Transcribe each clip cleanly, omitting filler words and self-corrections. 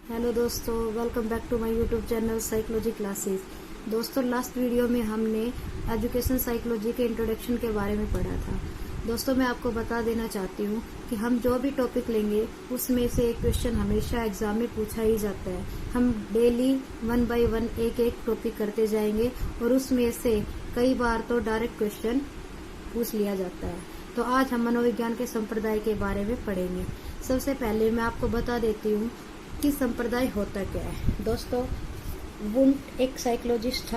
Hello दोस्तों, welcome back to my YouTube channel psychology classes. दोस्तों, last video में हमने एजुकेशन साइकोलॉजी के इंट्रोडक्शन के बारे में पढ़ा था। दोस्तों, मैं आपको बता देना चाहती हूँ कि हम जो भी टॉपिक लेंगे उसमें से एक क्वेश्चन हमेशा एग्जाम में पूछा ही जाता है। हम डेली 1 बाय 1 एक एक टॉपिक करते जाएंगे और उसमें से कई बार तो डायरेक्ट क्वेश्चन पूछ लिया जाता है। तो आज हम मनोविज्ञान के संप्रदाय के बारे में पढ़ेंगे। सबसे पहले मैं आपको बता देती हूँ कि संप्रदाय होता क्या है। दोस्तों, वुंट एक साइकोलॉजिस्ट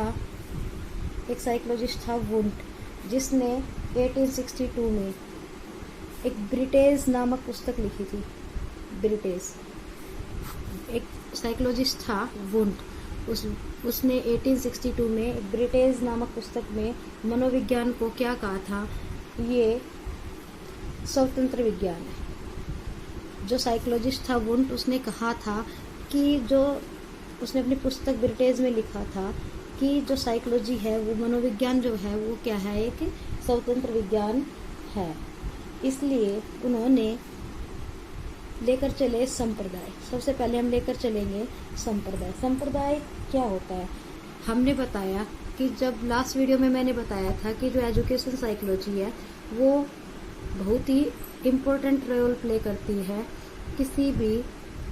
था वुंट, जिसने 1862 में एक ब्रिटेज नामक पुस्तक लिखी थी। ब्रिटेज एक साइकोलॉजिस्ट था वुंट। उसने 1862 में ब्रिटेज नामक पुस्तक में मनोविज्ञान को क्या कहा था, ये स्वतंत्र विज्ञान है। जो साइकोलॉजिस्ट था वुंट, उसने कहा था कि जो उसने अपनी पुस्तक ब्रिटेज में लिखा था कि जो साइकोलॉजी है, वो मनोविज्ञान जो है वो क्या है, एक स्वतंत्र विज्ञान है। इसलिए उन्होंने लेकर चले संप्रदाय। सबसे पहले हम लेकर चलेंगे संप्रदाय। संप्रदाय क्या होता है? हमने बताया कि जब लास्ट वीडियो में मैंने बताया था कि जो एजुकेशन साइकोलॉजी है वो बहुत ही इम्पोर्टेंट रोल प्ले करती है किसी भी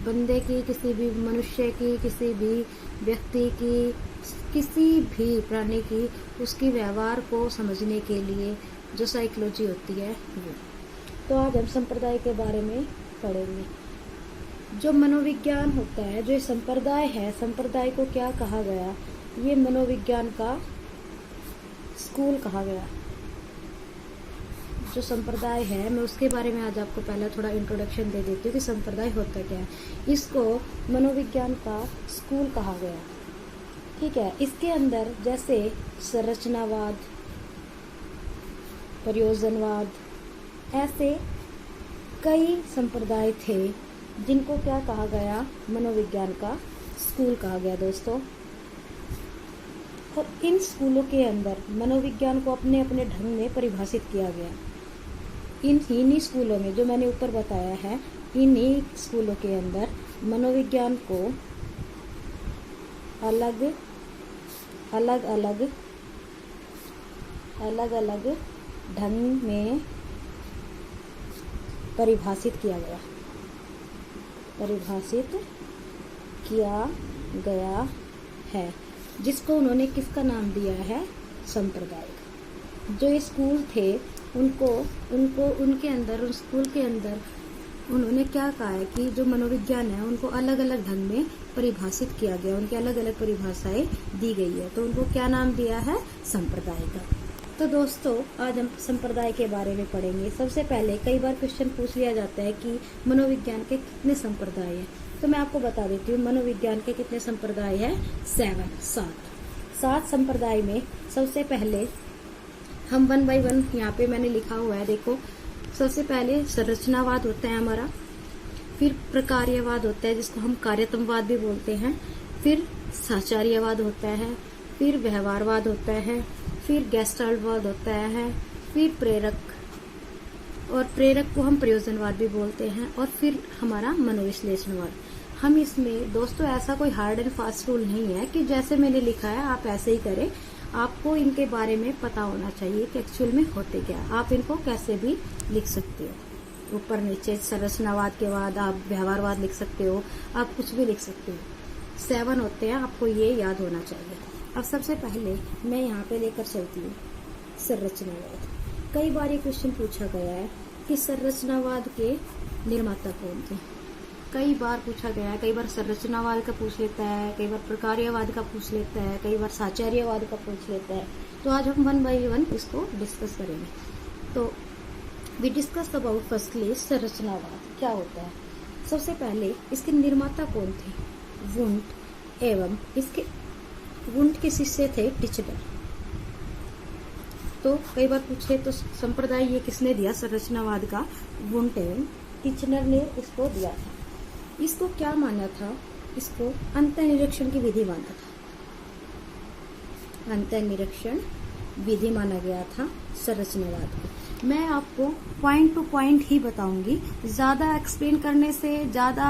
बंदे की, किसी भी मनुष्य की, किसी भी व्यक्ति की, किसी भी प्राणी की, उसकी व्यवहार को समझने के लिए जो साइकोलॉजी होती है वो। तो आज हम संप्रदाय के बारे में पढ़ेंगे। जो मनोविज्ञान होता है, जो संप्रदाय है, संप्रदाय को क्या कहा गया? ये मनोविज्ञान का स्कूल कहा गया। जो संप्रदाय है, मैं उसके बारे में आज आपको पहले थोड़ा इंट्रोडक्शन दे देती हूँ कि संप्रदाय होता क्या है। इसको मनोविज्ञान का स्कूल कहा गया, ठीक है। इसके अंदर जैसे संरचनावाद, प्रयोजनवाद, ऐसे कई संप्रदाय थे जिनको क्या कहा गया, मनोविज्ञान का स्कूल कहा गया दोस्तों। और इन स्कूलों के अंदर मनोविज्ञान को अपने अपने ढंग में परिभाषित किया गया। इन्हीं स्कूलों में, जो मैंने ऊपर बताया है, इन्हीं स्कूलों के अंदर मनोविज्ञान को अलग अलग ढंग में परिभाषित किया गया है, जिसको उन्होंने किसका नाम दिया है? संप्रदाय। जो ये स्कूल थे उनको उनके अंदर, उन स्कूल के अंदर उन्होंने क्या कहा है कि जो मनोविज्ञान है उनको अलग अलग ढंग में परिभाषित किया गया, उनकी अलग अलग परिभाषाएं दी गई है। तो उनको क्या नाम दिया है? संप्रदाय का। तो दोस्तों, आज हम संप्रदाय के बारे में पढ़ेंगे। सबसे पहले कई बार क्वेश्चन पूछ लिया जाता है कि मनोविज्ञान के कितने संप्रदाय हैं। तो मैं आपको बता देती हूँ मनोविज्ञान के कितने संप्रदाय है। 7 संप्रदाय में सबसे पहले हम 1 बाय 1 यहाँ पे मैंने लिखा हुआ है, देखो। सबसे पहले संरचनावाद होता है हमारा, फिर प्रकार्यवाद होता है जिसको हम कार्यत्मवाद भी बोलते हैं, फिर साचार्यवाद होता है, फिर व्यवहारवाद होता है, फिर गेस्टाल्टवाद होता है, फिर प्रेरक को हम प्रयोजनवाद भी बोलते हैं, और फिर हमारा मनोविश्लेषणवाद। हम इसमें दोस्तों ऐसा कोई हार्ड एंड फास्ट रूल नहीं है कि जैसे मैंने लिखा है आप ऐसे ही करें। आपको इनके बारे में पता होना चाहिए कि एक्चुअल में होते क्या। आप इनको कैसे भी लिख सकते हो, ऊपर नीचे। संरचनावाद के बाद आप व्यवहारवाद लिख सकते हो, आप कुछ भी लिख सकते हो। 7 होते हैं, आपको ये याद होना चाहिए। अब सबसे पहले मैं यहाँ पे लेकर चलती हूँ संरचनावाद। कई बार ये क्वेश्चन पूछा गया है कि संरचनावाद के निर्माता कौन थे। कई बार पूछा गया है, कई बार संरचनावाद का पूछ लेता है, कई बार प्रकार्यवाद का पूछ लेता है, कई बार साचार्यवाद का पूछ लेता है। तो आज हम 1 बाय 1 इसको डिस्कस करेंगे। तो वी डिस्कस अबाउट फर्स्टली संरचनावाद क्या होता है। सबसे पहले इसके निर्माता कौन थे? वुंट। एवं इसके वुंट के शिष्य थे टिचनर। तो कई बार पूछे तो संप्रदाय ये किसने दिया? संरचनावाद का वुंट एवं टिचनर ने इसको दिया था। इसको क्या माना था? इसको अंतःनिरीक्षण की विधि माना था। अंतःनिरीक्षण विधि माना गया था संरचनावाद को। मैं आपको पॉइंट टू पॉइंट ही बताऊंगी। ज्यादा एक्सप्लेन करने से, ज्यादा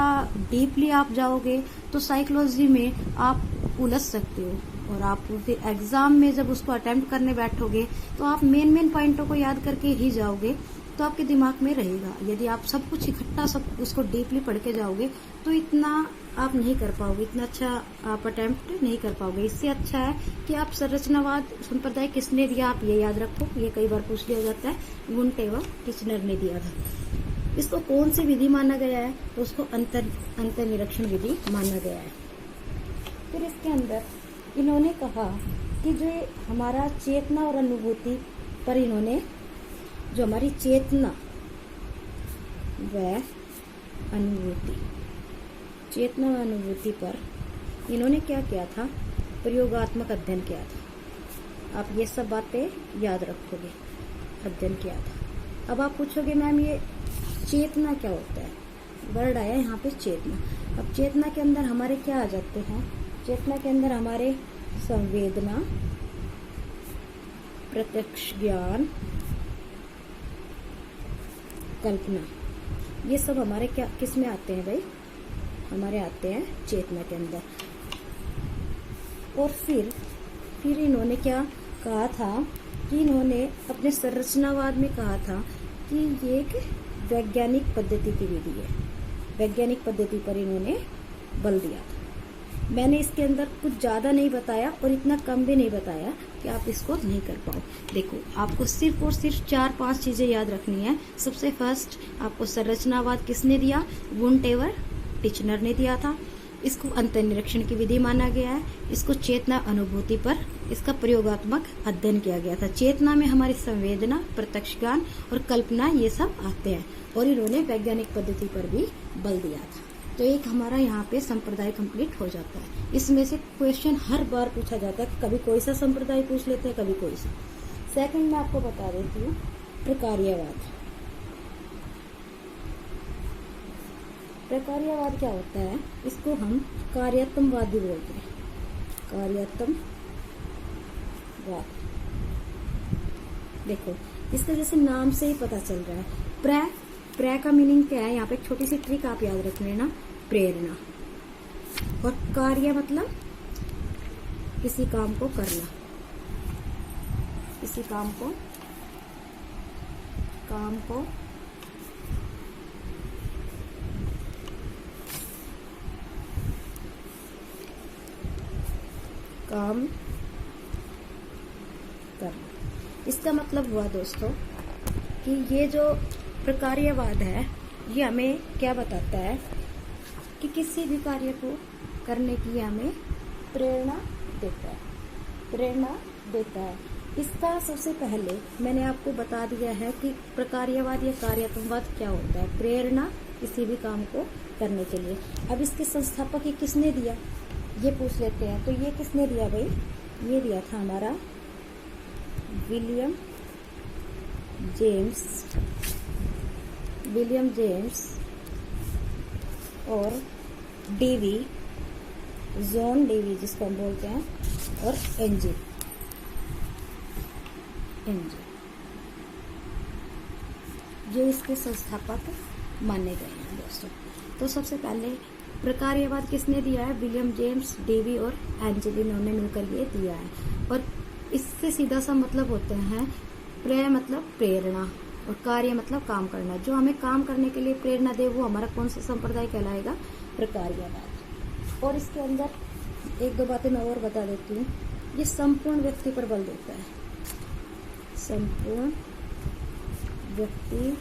डीपली आप जाओगे तो साइकोलॉजी में आप उलझ सकते हो, और आप फिर एग्जाम में जब उसको अटेम्प्ट करने बैठोगे तो आप मेन मेन पॉइंटों को याद करके ही जाओगे, तो आपके दिमाग में रहेगा। यदि आप सब कुछ इकट्ठा सब उसको डीपली पढ़ के जाओगे तो इतना आप नहीं कर पाओगे, इतना अच्छा आप अटेम्प्ट नहीं कर पाओगे। इससे अच्छा है कि आप संरचनावाद संप्रदाय किसने दिया आप ये याद रखो, ये कई बार पूछ लिया जाता है। वुंट एवं टिचनर ने दिया था। इसको कौन सी विधि माना गया है, तो उसको अंतर निरीक्षण विधि माना गया है। फिर इसके अंदर इन्होंने कहा कि जो हमारा चेतना और अनुभूति पर इन्होंने, जो हमारी चेतना व अनुभूति, चेतना व अनुभूति पर इन्होंने क्या किया था, प्रयोगात्मक अध्ययन किया था। आप ये सब बातें याद रखोगे, अध्ययन किया था। अब आप पूछोगे मैम ये चेतना क्या होता है, वर्ड आया यहाँ पे चेतना। अब चेतना के अंदर हमारे क्या आ जाते हैं, चेतना के अंदर हमारे संवेदना, प्रत्यक्ष ज्ञान, कल्पना, ये सब हमारे क्या किस में आते हैं भाई, हमारे आते हैं चेतना के अंदर। और फिर इन्होंने क्या कहा था कि इन्होंने अपने संरचनावाद में कहा था कि ये एक वैज्ञानिक पद्धति की विधि है। वैज्ञानिक पद्धति पर इन्होंने बल दिया था। मैंने इसके अंदर कुछ ज्यादा नहीं बताया और इतना कम भी नहीं बताया कि आप इसको नहीं कर पाओ। देखो, आपको सिर्फ और सिर्फ 4-5 चीजें याद रखनी है। सबसे फर्स्ट आपको संरचनावाद किसने दिया, वुंट एवं टिचनर ने दिया था। इसको अंतर्निरीक्षण की विधि माना गया है। इसको चेतना अनुभूति पर इसका प्रयोगात्मक अध्ययन किया गया था। चेतना में हमारी संवेदना, प्रत्यक्ष ज्ञान और कल्पना ये सब आते हैं, और इन्होंने वैज्ञानिक पद्धति पर भी बल दिया था। तो एक हमारा यहाँ पे संप्रदाय कंप्लीट हो जाता है। इसमें से क्वेश्चन हर बार पूछा जाता है, कभी कोई सा संप्रदाय पूछ लेते हैं, कभी कोई सा। सेकंड में आपको बता देती हूँ प्रकार्यवाद। प्रकार्यवाद क्या होता है, इसको हम कार्यात्मवाद भी बोलते हैं। कार्यात्मवाद, देखो इसका जैसे नाम से ही पता चल रहा है। प्रे का मीनिंग क्या है, यहाँ पे एक छोटी सी ट्रिक आप याद रख लेना, प्रेरणा। और कार्य मतलब किसी काम को करना, किसी काम को काम करना। इसका मतलब हुआ दोस्तों कि ये जो प्रकार्यवाद है ये हमें क्या बताता है कि किसी भी कार्य को करने की हमें प्रेरणा देता है, प्रेरणा देता है। इसका सबसे पहले मैंने आपको बता दिया है कि प्रकार्यवाद या कार्यात्मवाद क्या होता है, प्रेरणा किसी भी काम को करने के लिए। अब इसके संस्थापक ये किसने दिया, ये पूछ लेते हैं। तो ये किसने दिया भाई, ये दिया था हमारा विलियम जेम्स और जॉन डेवी जिसको हम बोलते हैं, और एनजे, ये इसके संस्थापक माने गए हैं दोस्तों। तो सबसे पहले प्रकार्यवाद किसने दिया है, विलियम जेम्स, डेवी और एंजेल, इन्होंने मिलकर ये दिया है। और इससे सीधा सा मतलब होते हैं, प्रे मतलब प्रेरणा और कार्य मतलब काम करना। जो हमें काम करने के लिए प्रेरणा दे वो हमारा कौन सा संप्रदाय कहलाएगा, प्रकार्यवाद। और इसके अंदर एक दो बातें मैं और बता देती हूँ। ये संपूर्ण व्यक्ति पर बल देता है, संपूर्ण व्यक्ति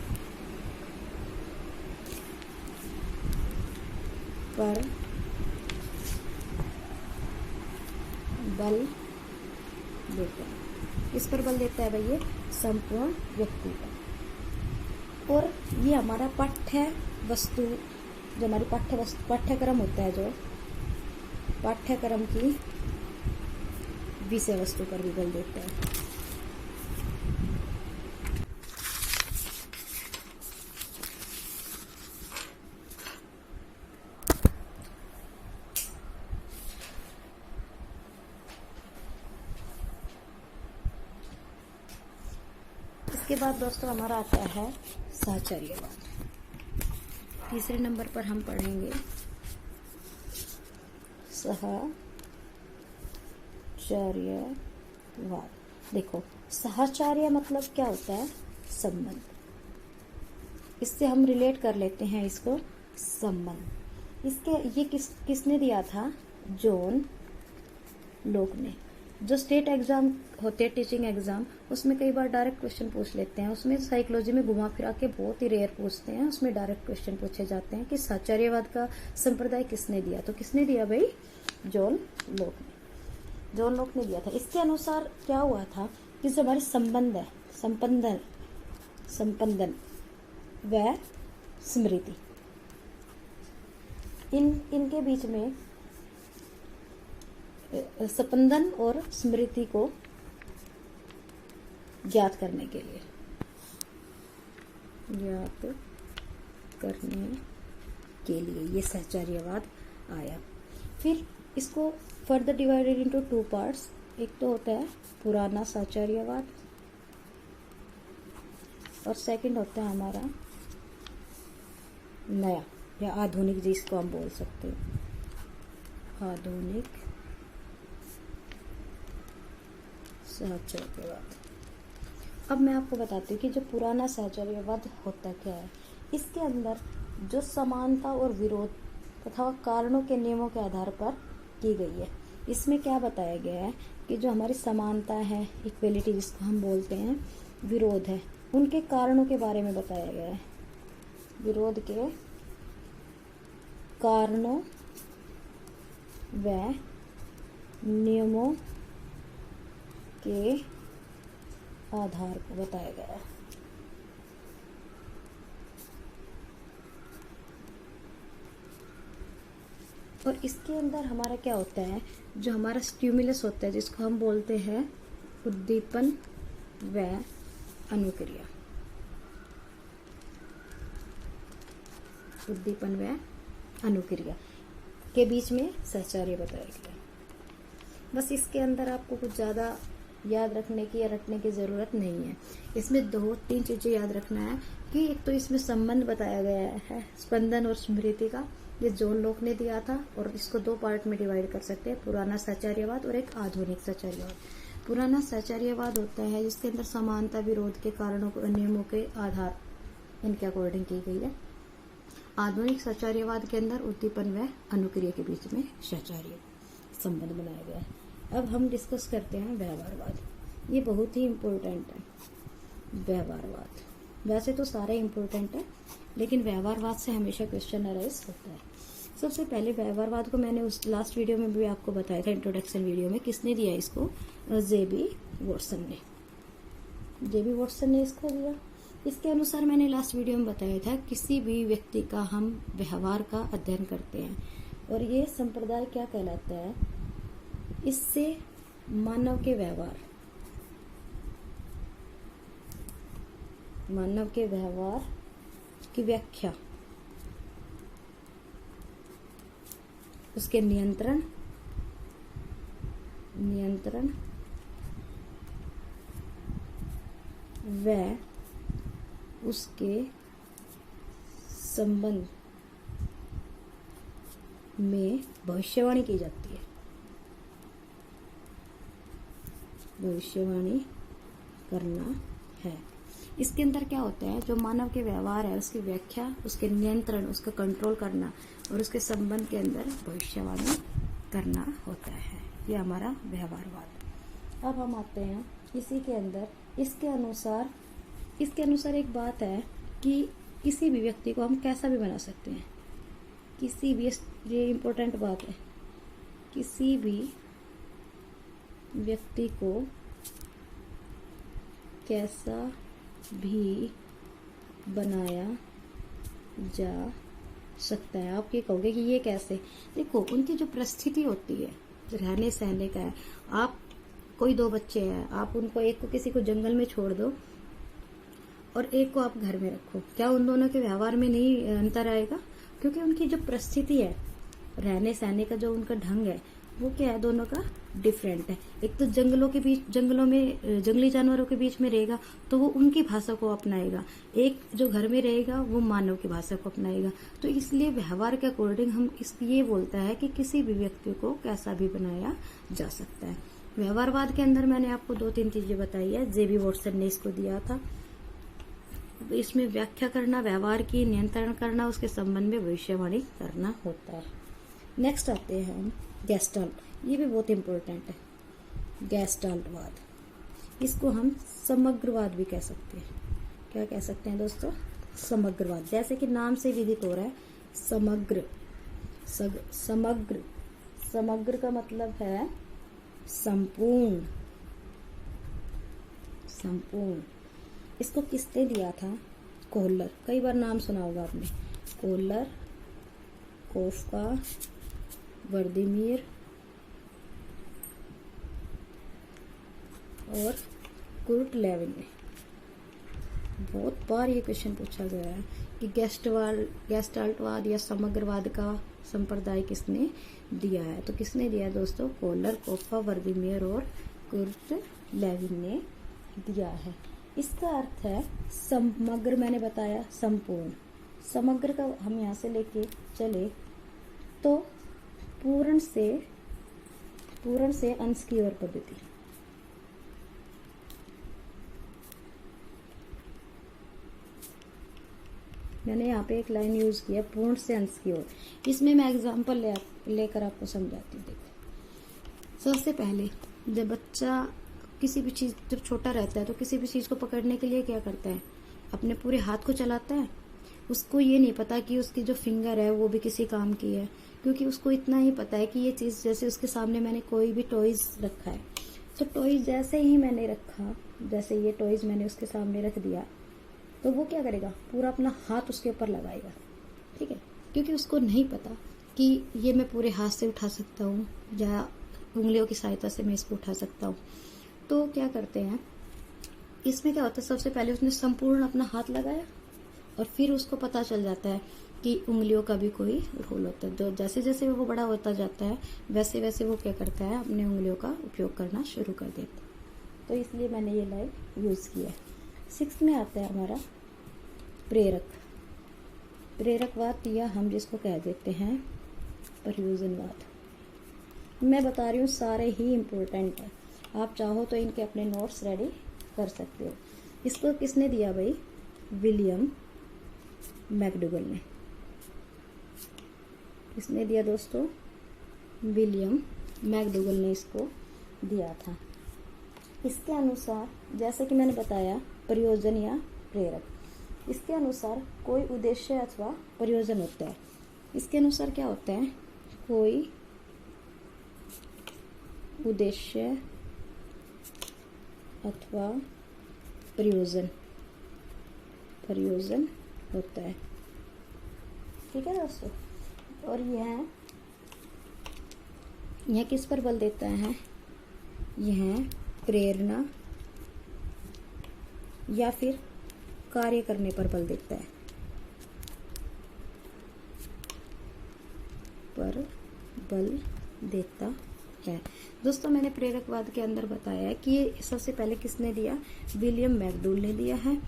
पर बल देता है। किस पर बल देता है भाई, ये संपूर्ण व्यक्ति पर। और ये हमारा पाठ्य वस्तु, जो हमारी पाठ्यक्रम होता है, जो पाठ्यक्रम की विषय वस्तु पर भी बल देता है। इसके बाद दोस्तों हमारा आता है साहचर्यवाद। तीसरे नंबर पर हम पढ़ेंगे साहचर्यवाद। देखो, साहचर्य मतलब क्या होता है? संबंध। इससे हम रिलेट कर लेते हैं इसको, संबंध। ये किसने दिया था? जॉन लोक ने। जो स्टेट एग्जाम होते हैं, टीचिंग एग्जाम, उसमें कई बार डायरेक्ट क्वेश्चन पूछ लेते हैं। उसमें साइकोलॉजी में घुमा फिरा के बहुत ही रेयर पूछते हैं। उसमें डायरेक्ट क्वेश्चन पूछे जाते हैं कि साहचर्यवाद का संप्रदाय किसने दिया? तो किसने दिया भाई? जॉन लोक ने। जॉन लोक ने दिया था। इसके अनुसार क्या हुआ था कि जो हमारे संबंध है, संपंदन व स्मृति, इनके बीच में संपंदन और स्मृति को ज्ञात करने के लिए, ये साहचर्यवाद आया। फिर इसको फर्दर डिवाइडेड इनटू 2 पार्ट्स। एक तो होता है पुराना साहचर्यवाद और सेकंड होता है हमारा नया या आधुनिक, जिसको हम बोल सकते हैं आधुनिक साहचर्यवाद। अब मैं आपको बताती हूँ कि जो पुराना साहचर्यवाद होता क्या है। इसके अंदर जो समानता और विरोध तथा कारणों के नियमों के आधार पर की गई है। इसमें क्या बताया गया है कि जो हमारी समानता है, इक्वलिटी जिसको हम बोलते हैं, विरोध है, उनके कारणों के बारे में बताया गया है। विरोध के कारणों व नियमों के आधार पर बताया गया है। और इसके अंदर हमारा क्या होता है? जो हमारा स्टिमुलस होता है, जिसको हम बोलते हैं उद्दीपन व अनुक्रिया। उद्दीपन व अनुक्रिया के बीच में साहचर्य बताया गया। बस इसके अंदर आपको कुछ ज़्यादा याद रखने की या रटने की ज़रूरत नहीं है। इसमें 2-3 चीज़ें याद रखना है कि एक तो इसमें संबंध बताया गया है स्पंदन और स्मृति का, ये जॉन लोक ने दिया था। और इसको 2 पार्ट में डिवाइड कर सकते हैं, पुराना साहचर्यवाद और एक आधुनिक साहचर्यवाद। पुराना साहचर्यवाद होता है जिसके अंदर समानता, विरोध के कारणों को, नियमों के आधार इनके अकॉर्डिंग की गई है। आधुनिक साहचर्यवाद के अंदर उद्दीपन व अनुक्रिया के बीच में साहचर्य संबंध बनाया गया है। अब हम डिस्कस करते हैं व्यवहारवाद। ये बहुत ही इम्पोर्टेंट है व्यवहारवाद। वैसे तो सारे इम्पोर्टेंट है, लेकिन व्यवहारवाद से हमेशा क्वेश्चन अराइज होता है। सबसे पहले व्यवहारवाद को मैंने उस लास्ट वीडियो में भी आपको बताया था, इंट्रोडक्शन वीडियो में। किसने दिया इसको? जे.बी. वॉटसन ने इसको दिया। इसके अनुसार मैंने लास्ट वीडियो में बताया था, किसी भी व्यक्ति का हम व्यवहार का अध्ययन करते हैं, और ये संप्रदाय क्या कहलाता है? इससे मानव के व्यवहार की व्याख्या, उसके नियंत्रण व उसके संबंध में भविष्यवाणी की जाती है। भविष्यवाणी करना है। इसके अंदर क्या होता है? जो मानव के व्यवहार है, उसकी व्याख्या, उसके नियंत्रण, उसका कंट्रोल करना और उसके संबंध के अंदर भविष्यवाणी करना होता है। ये हमारा व्यवहारवाद। अब हम आते हैं इसी के अंदर। इसके अनुसार एक बात है कि किसी भी व्यक्ति को हम कैसा भी बना सकते हैं। किसी भी, ये इम्पोर्टेंट बात है, किसी भी व्यक्ति को कैसा भी बनाया जा सकता है। आप ये कहोगे कि ये कैसे? देखो, उनकी जो परिस्थिति होती है, रहने सहने का है। आप कोई 2 बच्चे हैं, आप उनको, एक को किसी को जंगल में छोड़ दो और एक को आप घर में रखो, क्या उन दोनों के व्यवहार में नहीं अंतर आएगा? क्योंकि उनकी जो परिस्थिति है, रहने सहने का जो उनका ढंग है, वो क्या है, दोनों का डिफरेंट है। एक तो जंगलों में जंगली जानवरों के बीच में रहेगा तो वो उनकी भाषा को अपनाएगा, एक जो घर में रहेगा वो मानव की भाषा को अपनाएगा। तो इसलिए व्यवहार के अकॉर्डिंग हम ये बोलता है कि किसी भी व्यक्ति को कैसा भी बनाया जा सकता है। व्यवहारवाद के अंदर मैंने आपको 2-3 चीजें बताई है, जेबी वॉटसन ने इसको दिया था। इसमें व्याख्या करना, व्यवहार की नियंत्रण करना, उसके संबंध में भविष्यवाणी करना होता है। नेक्स्ट आते हैं हम गेस्टाल्ट, ये भी बहुत इंपॉर्टेंट है, गेस्टाल्टवाद। इसको हम समग्रवाद भी कह सकते हैं। क्या कह सकते हैं दोस्तों? समग्रवाद। जैसे कि नाम से विदित हो रहा है, समग्र। समग्र, समग्र का मतलब है संपूर्ण, संपूर्ण। इसको किसने दिया था? कोहलर। कई बार नाम सुना होगा आपने, कोहलर, कोफका, वर्दीमीर और कुर्ट लेविन ने। बहुत बार ये क्वेश्चन पूछा गया है कि गेस्टाल्टवाद या समग्रवाद का संप्रदाय किसने दिया है? तो किसने दिया दोस्तों? कोहलर, कोफका, वर्दीमीर और कुर्ट लेविन ने दिया है। इसका अर्थ है समग्र, मैंने बताया संपूर्ण। समग्र का हम यहाँ से लेके चले तो पूर्ण से अंश की ओर पद्धति। मैंने यहाँ पे एक लाइन यूज किया, पूर्ण से अंश की ओर। इसमें मैं एग्जांपल लेकर आपको समझाती हूँ। देखो, सबसे पहले जब बच्चा किसी भी चीज, जब छोटा रहता है तो किसी भी चीज को पकड़ने के लिए क्या करता है? अपने पूरे हाथ को चलाता है। उसको ये नहीं पता कि उसकी जो फिंगर है वो भी किसी काम की है, क्योंकि उसको इतना ही पता है कि ये चीज, जैसे उसके सामने मैंने कोई भी टॉयज रखा है, तो टॉयज जैसे ही मैंने रखा, जैसे ये टॉयज मैंने उसके सामने रख दिया, तो वो क्या करेगा? पूरा अपना हाथ उसके ऊपर लगाएगा। ठीक है, क्योंकि उसको नहीं पता कि ये मैं पूरे हाथ से उठा सकता हूँ या उंगलियों की सहायता से मैं इसको उठा सकता हूँ। तो क्या करते हैं, इसमें क्या होता है, सबसे पहले उसने संपूर्ण अपना हाथ लगाया और फिर उसको पता चल जाता है कि उंगलियों का भी कोई रोल होता है। तो जैसे जैसे वो बड़ा होता जाता है वैसे वैसे वो क्या करता है, अपने उंगलियों का उपयोग करना शुरू कर देता है। तो इसलिए मैंने ये लाइन यूज किया है। 6 में आता है हमारा प्रेरक, प्रेरकवाद, या हम जिसको कह देते हैं प्रयोजनवाद। मैं बता रही हूँ सारे ही इम्पोर्टेंट है, आप चाहो तो इनके अपने नोट्स रेडी कर सकते हो। इसको किसने दिया भाई? विलियम मैकडूगल ने। किसने दिया दोस्तों? विलियम मैकडूगल ने इसको दिया था। इसके अनुसार, जैसे कि मैंने बताया, प्रयोजन या प्रेरक, इसके अनुसार कोई उद्देश्य अथवा प्रयोजन होता है। इसके अनुसार क्या होता है? कोई उद्देश्य अथवा प्रयोजन होता है। ठीक है दोस्तों, और यह किस पर बल देता है? यह प्रेरणा या फिर कार्य करने पर बल देता है, पर बल देता है। दोस्तों, मैंने प्रेरकवाद के अंदर बताया है कि ये सबसे पहले किसने दिया? विलियम मैकडूगल ने दिया है।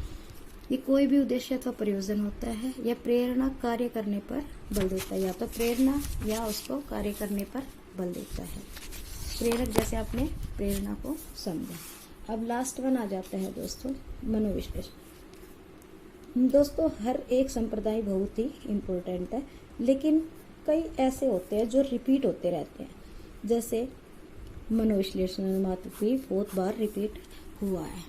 ये कोई भी उद्देश्य अथवा प्रयोजन होता है या प्रेरणा कार्य करने पर बल देता है, या तो प्रेरणा या उसको कार्य करने पर बल देता है। प्रेरक जैसे आपने प्रेरणा को समझा। अब लास्ट वन आ जाता है दोस्तों, मनोविश्लेषण। दोस्तों, हर एक संप्रदाय बहुत ही इम्पोर्टेंट है, लेकिन कई ऐसे होते हैं जो रिपीट होते रहते हैं। जैसे मनोविश्लेषण मात्र भी बहुत बार रिपीट हुआ है।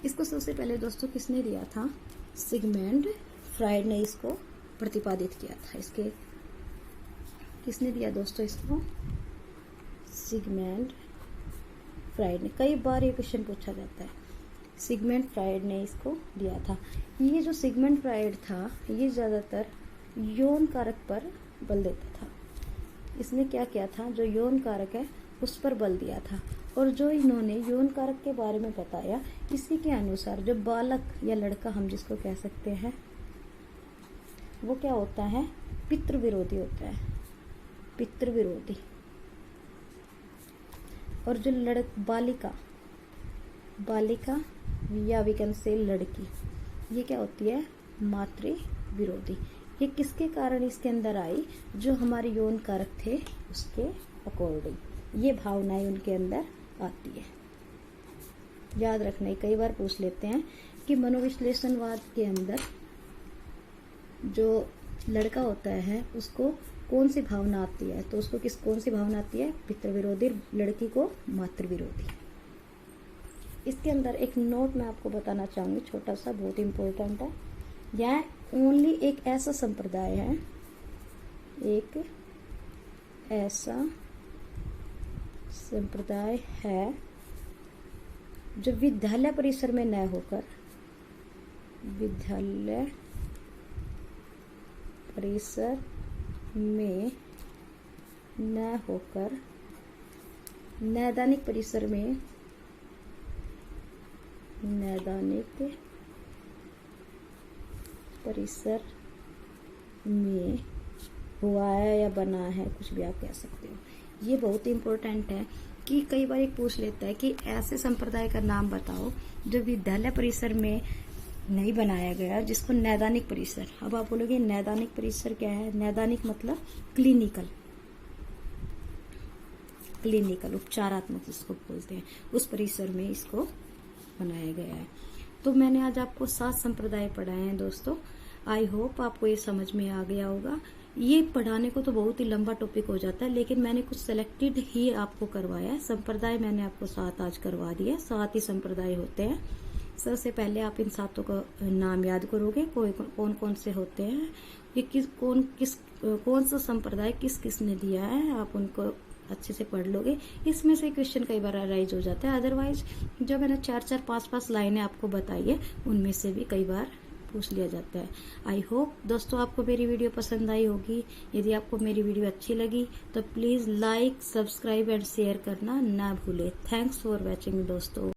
इसको सबसे पहले दोस्तों किसने दिया था? सिगमंड फ्राइड ने इसको प्रतिपादित किया था। इसके किसने दिया दोस्तों इसको? सिगमंड फ्राइड ने। कई बार ये क्वेश्चन पूछा जाता है। सिगमंड फ्राइड ने इसको दिया था। ये जो सिगमंड फ्राइड था, ये ज्यादातर यौन कारक पर बल देता था। इसने क्या किया था? जो यौन कारक है उस पर बल दिया था। और जो इन्होंने यौन कारक के बारे में बताया, इसी के अनुसार जो बालक या लड़का हम जिसको कह सकते हैं, वो क्या होता है? पितृ विरोधी होता है। पितृ विरोधी। और जो बालिका या वी कैन से लड़की, ये क्या होती है? मातृ विरोधी। ये किसके कारण इसके अंदर आई? जो हमारे यौन कारक थे उसके अकॉर्डिंग ये भावनाएं उनके अंदर आती है। याद रखना, कई बार पूछ लेते हैं कि मनोविश्लेषणवाद के अंदर जो लड़का होता है उसको कौन सी भावना आती है, तो उसको कौन सी भावना आती है? पितृ विरोधी, लड़की को मातृ विरोधी। इसके अंदर एक नोट मैं आपको बताना चाहूंगी, छोटा सा, बहुत इम्पोर्टेंट है। यह ओनली एक ऐसा संप्रदाय है, एक ऐसा संप्रदाय है जो विद्यालय परिसर में न होकर, विद्यालय परिसर में न होकर नैदानिक परिसर में, नैदानिक परिसर में हुआ है या बना है, कुछ भी आप कह सकते हो। ये बहुत ही इम्पोर्टेंट है कि कई बार एक पूछ लेता है कि ऐसे संप्रदाय का नाम बताओ जो विद्यालय परिसर में नहीं बनाया गया, जिसको नैदानिक परिसर। अब आप बोलोगे नैदानिक परिसर क्या है? नैदानिक मतलब क्लिनिकल उपचारात्मक जिसको बोलते हैं, उस परिसर में इसको बनाया गया है। तो मैंने आज आपको 7 संप्रदाय पढ़ाए हैं दोस्तों। आई होप आपको ये समझ में आ गया होगा। ये पढ़ाने को तो बहुत ही लंबा टॉपिक हो जाता है, लेकिन मैंने कुछ सेलेक्टेड ही आपको करवाया है। संप्रदाय मैंने आपको 7 आज करवा दिए। 7 ही संप्रदाय होते हैं। सबसे पहले आप इन 7 का नाम याद करोगे, कौन कौन से होते हैं, ये कौन सा संप्रदाय किस ने दिया है, आप उनको अच्छे से पढ़ लोगे। इसमें से क्वेश्चन कई बार राइज हो जाता है। अदरवाइज जो मैंने 4-4, 5-5 लाइनें आपको बताई है उनमें से भी कई बार पूछ लिया जाता है। आई होप दोस्तों आपको मेरी वीडियो पसंद आई होगी। यदि आपको मेरी वीडियो अच्छी लगी तो please like, subscribe and share करना ना भूले। थैंक्स फॉर वॉचिंग दोस्तों।